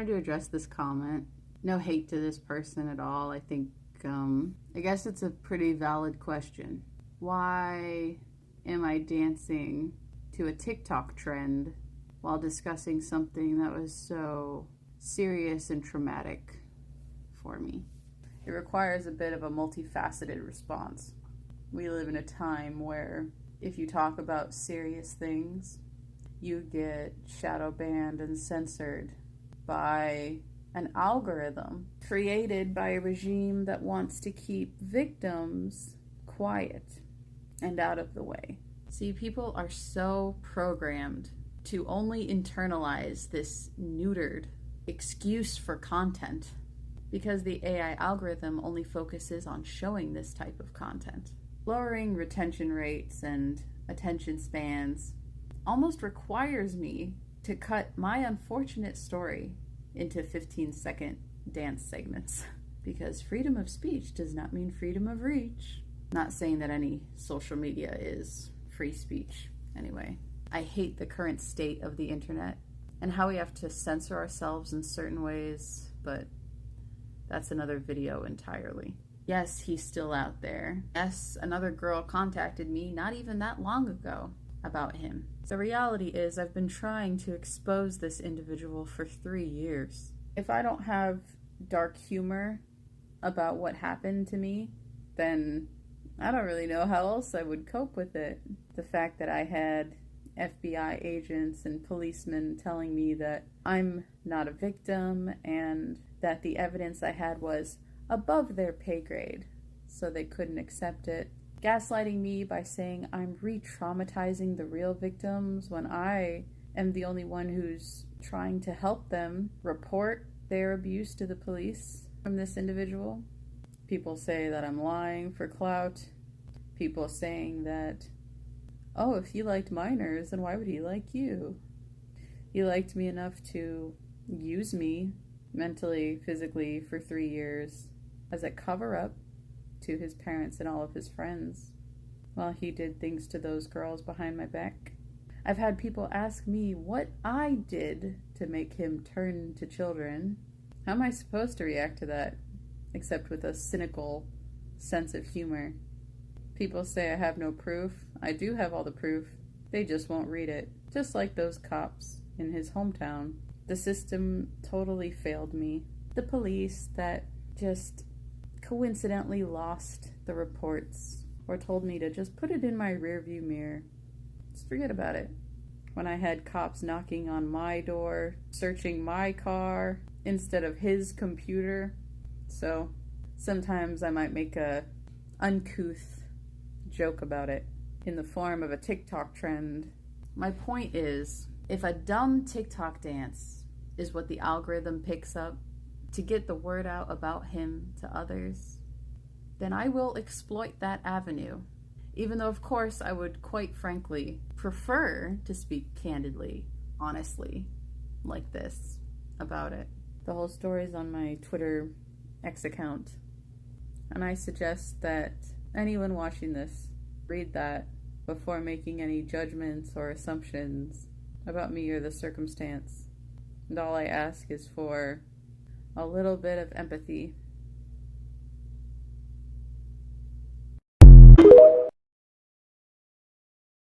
To address this comment. No hate to this person at all. I guess it's a pretty valid question. Why am I dancing to a TikTok trend while discussing something that was so serious and traumatic for me? It requires a bit of a multifaceted response. We live in a time where if you talk about serious things, you get shadow banned and censored by an algorithm created by a regime that wants to keep victims quiet and out of the way. See, people are so programmed to only internalize this neutered excuse for content because the AI algorithm only focuses on showing this type of content. Lowering retention rates and attention spans almost requires me to cut my unfortunate story into 15-second dance segments because freedom of speech does not mean freedom of reach. Not saying that any social media is free speech anyway. I hate the current state of the internet and how we have to censor ourselves in certain ways, but that's another video entirely. Yes, he's still out there. Yes, another girl contacted me not even that long ago about him. The reality is I've been trying to expose this individual for 3 years. If I don't have dark humor about what happened to me, then I don't really know how else I would cope with it. The fact that I had FBI agents and policemen telling me that I'm not a victim and that the evidence I had was above their pay grade, so they couldn't accept it. Gaslighting me by saying I'm re-traumatizing the real victims when I am the only one who's trying to help them report their abuse to the police from this individual. People say that I'm lying for clout. People saying that, oh, if he liked minors, then why would he like you? He liked me enough to use me mentally, physically for 3 years as a cover-up to his parents and all of his friends while he did things to those girls behind my back. I've had people ask me what I did to make him turn to children. How am I supposed to react to that except with a cynical sense of humor? People say I have no proof. I do have all the proof. They just won't read it. Just like those cops in his hometown. The system totally failed me. The police that just coincidentally lost the reports or told me to just put it in my rearview mirror. Just forget about it. When I had cops knocking on my door, searching my car instead of his computer. So sometimes I might make a uncouth joke about it in the form of a TikTok trend. My point is, if a dumb TikTok dance is what the algorithm picks up to get the word out about him to others, then I will exploit that avenue. Even though, of course, I would quite frankly prefer to speak candidly, honestly, like this about it. The whole story's on my Twitter X account, and I suggest that anyone watching this read that before making any judgments or assumptions about me or the circumstance. And all I ask is for a little bit of empathy